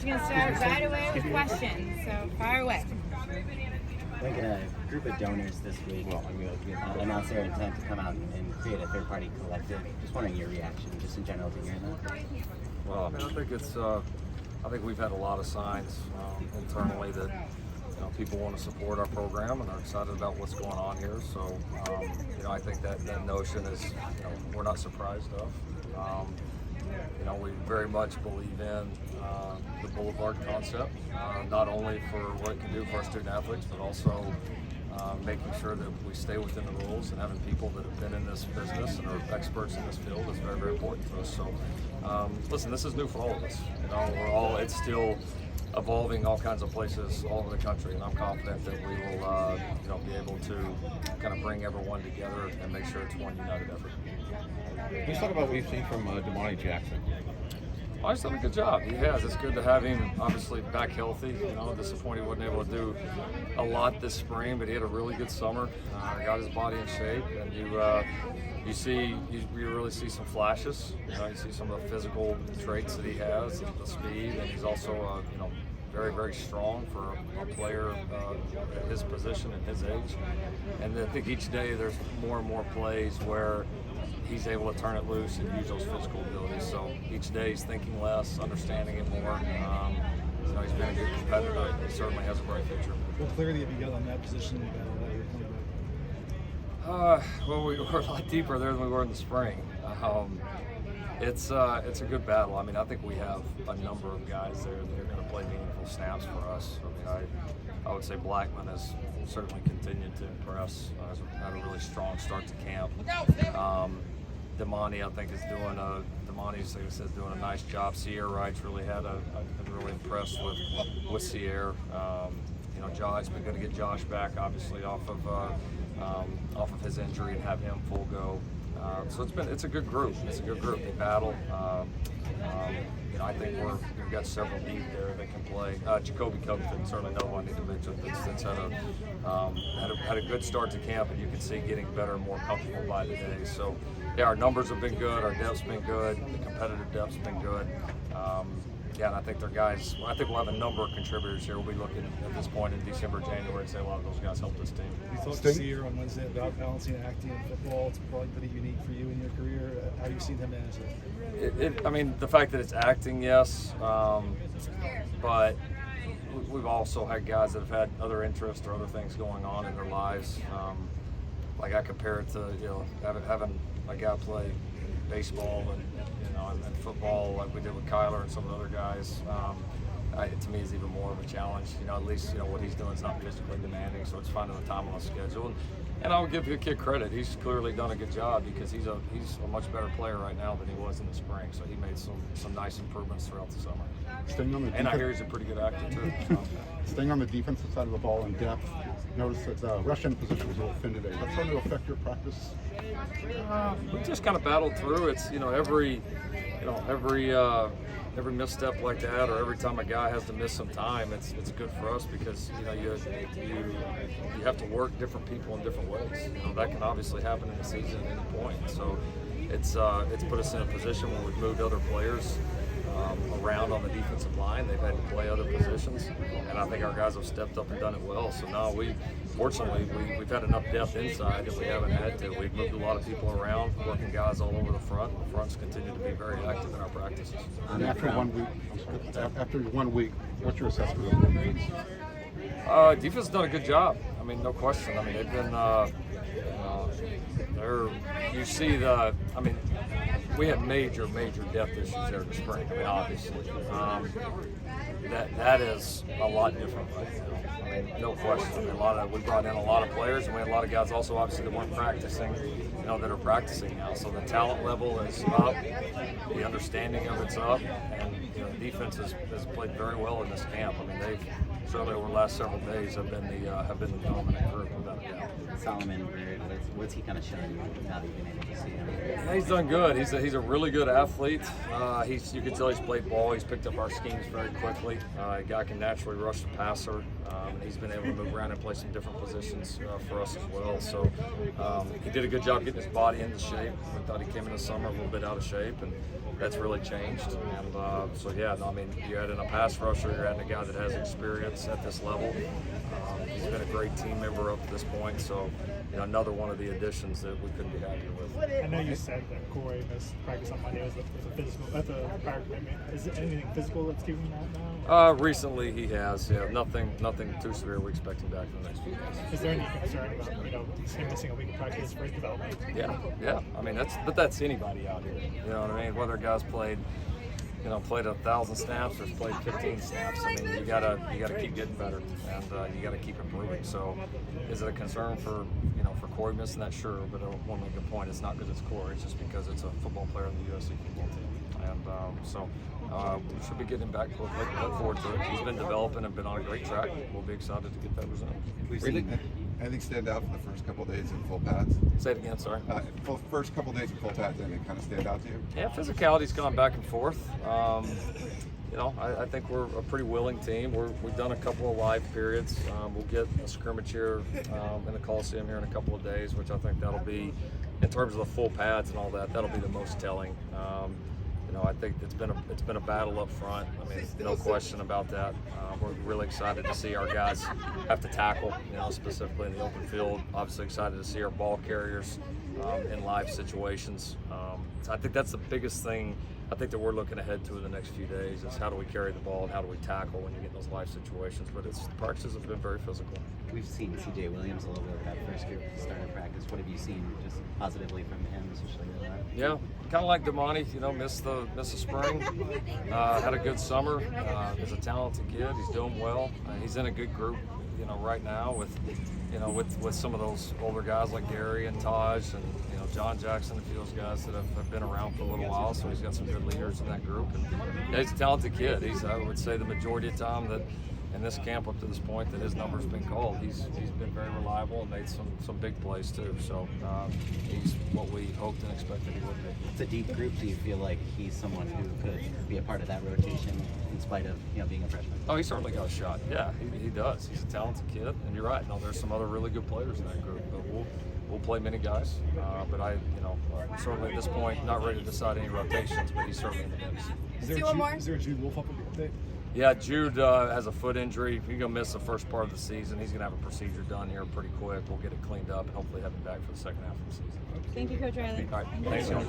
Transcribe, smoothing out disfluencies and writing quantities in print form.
going to start right away with questions, so fire away. Like a group of donors this week announced their intent to come out and create a third-party collective. Just wondering your reaction, just in general, to hearing that. Well, I think it's. I think we've had a lot of signs internally that people want to support our program and are excited about what's going on here. So, I think that notion is, we're not surprised of. We very much believe in the Boulevard concept, not only for what it can do for our student athletes, but also making sure that we stay within the rules, and having people that have been in this business and are experts in this field is very, very important to us. So, listen, this is new for all of us. It's still evolving all kinds of places all over the country, and I'm confident that we will, be able to kind of bring everyone together and make sure it's one united effort. Let's talk about what you've seen from Damani Jackson. Oh, he's done a good job. He has. It's good to have him obviously back healthy. Disappointed he wasn't able to do a lot this spring, but he had a really good summer. Got his body in shape, and you really see some flashes. You see some of the physical traits that he has, the speed, and he's also very, very strong for a player at his position and his age. And I think each day there's more and more plays where he's able to turn it loose and use those physical abilities. So each day he's thinking less, understanding it more. He's been a good competitor. He certainly has a bright future. What clarity have you got on that position that you're Well, we were a lot deeper there than we were in the spring. It's a good battle. I think we have a number of guys there that are going to play meaningful snaps for us. I would say Blackman has certainly continued to impress. Has had a really strong start to camp. Damani, I think, is doing a nice job. Sierra Wright's really I've been really impressed with Sierra. Josh's been good to get Josh back, obviously, off of his injury and have him full go. So it's a good group. It's a good group. They battle. I think we've got several deep there that can play. Jacoby Covington, certainly no one I need to mention, that's had a good start to camp, and you can see getting better and more comfortable by the day. So, yeah, our numbers have been good. Our depth's been good. The competitive depth's been good. And I think they're guys. I think we'll have a number of contributors here. We'll be looking at this point in December, January, and say a lot of those guys helped this team. You talked to Sierra on Wednesday about balancing acting and football. It's probably pretty unique for you in your career. How do you see him manage it? The fact that it's acting, yes, but we've also had guys that have had other interests or other things going on in their lives. Like I compare it to having a guy play baseball and football like we did with Kyler and some of the other guys. To me, is even more of a challenge. At least what he's doing is not physically demanding, so it's finding the time on the schedule. And I'll give the kid credit. He's clearly done a good job because he's a much better player right now than he was in the spring. So he made some nice improvements throughout the summer. And I hear he's a pretty good actor too. So. Staying on the defensive side of the ball in depth, notice that the rush end position was a little thin today. That's starting to affect your practice. We just kind of battled through. It's every misstep like that, or every time a guy has to miss some time, it's good for us because you have to work different people in different ways. That can obviously happen in the season at any point. So it's put us in a position where we've moved other players around on the defensive line. They've had to play other positions, and I think our guys have stepped up and done it well. So now fortunately we've had enough depth inside that we haven't had to. We've moved a lot of people around, working guys all over the front. The fronts continue to be very active in our practices. And after 1 week, what's your assessment of the defense? Defense has done a good job. No question. They've been. You see we had major depth issues there in the spring. Obviously, that is a lot different right now. No question. We brought in a lot of players, and we had a lot of guys also obviously that weren't practicing, that are practicing now. So the talent level is up, the understanding of it's up, and defense has played very well in this camp. They've certainly over the last several days have been the dominant group of that. Solomon Bird, what's he kind of showing you now that you've been able to see him? Yeah, he's done good. He's a really good athlete. You can tell he's played ball. He's picked up our schemes very quickly. A guy can naturally rush the passer, and he's been able to move around and play some different positions for us as well. So he did a good job getting his body into shape. We thought he came in the summer a little bit out of shape, and that's really changed. And so yeah, no, I mean, you're adding a pass rusher, you're adding a guy that has experience at this level. He's been a great team member up to this point, so another one of the additions that we couldn't be happier with. I know you said that Corey missed practice on Monday. Was a physical. That's a practice. I mean, is it anything physical that's keeping him out now? Recently he has. Yeah, nothing too severe. We expect him back in the next few days. Is there any concern about him missing a week of practice for his development? Yeah. I mean that's anybody out here. You know what I mean? Whether a guy's played 1,000 snaps or played 15 snaps. I mean, you gotta keep getting better, and you gotta keep improving. So, is it a concern for Corey missing that? Sure, but I want to make a point. It's not because it's Corey. It's just because it's a football player on the USC football team, and we should be getting back. Look forward to it. He's been developing and been on a great track. We'll be excited to get that result. We've seen. Anything stand out for the first couple of days in full pads? Say it again, sorry. For the first couple of days in full pads, anything kind of stand out to you? Yeah, physicality's gone back and forth. I think we're a pretty willing team. We've done a couple of live periods. We'll get a scrimmage here in the Coliseum here in a couple of days, which I think that'll be, in terms of the full pads and all that, that'll be the most telling. I think it's been a battle up front. I mean, no question about that. We're really excited to see our guys have to tackle, specifically in the open field. Obviously excited to see our ball carriers in live situations. So I think that's the biggest thing I think that we're looking ahead to in the next few days is how do we carry the ball and how do we tackle when you get in those live situations. But the practices have been very physical. We've seen C.J. Williams a little bit of that first group started practice. What have you seen just positively from him, especially in that? Yeah, kind of like Damani, missed the spring. Had a good summer. He's a talented kid. He's doing well. He's in a good group, right now with some of those older guys like Gary and Taj and John Jackson, a few of those guys that have been around for a little while. So he's got some good leaders in that group. And yeah, he's a talented kid. I would say the majority of the time that in this camp up to this point that his number's been called, he's been very reliable and made some big plays too. So he's what we hoped and expected he would be. It's a deep group. Do you feel like he's someone who could be a part of that rotation in spite of being a freshman? Oh, he certainly got a shot. Yeah, he does. He's a talented kid, and you're right. No, there's some other really good players in that group, but we'll play many guys. But certainly at this point, not ready to decide any rotations, but he's certainly in the mix. Is there a Jude Wolf update? Yeah, Jude has a foot injury. He's going to miss the first part of the season. He's going to have a procedure done here pretty quick. We'll get it cleaned up and hopefully have him back for the second half of the season. Thank you, Coach Riley. All right, thanks, John.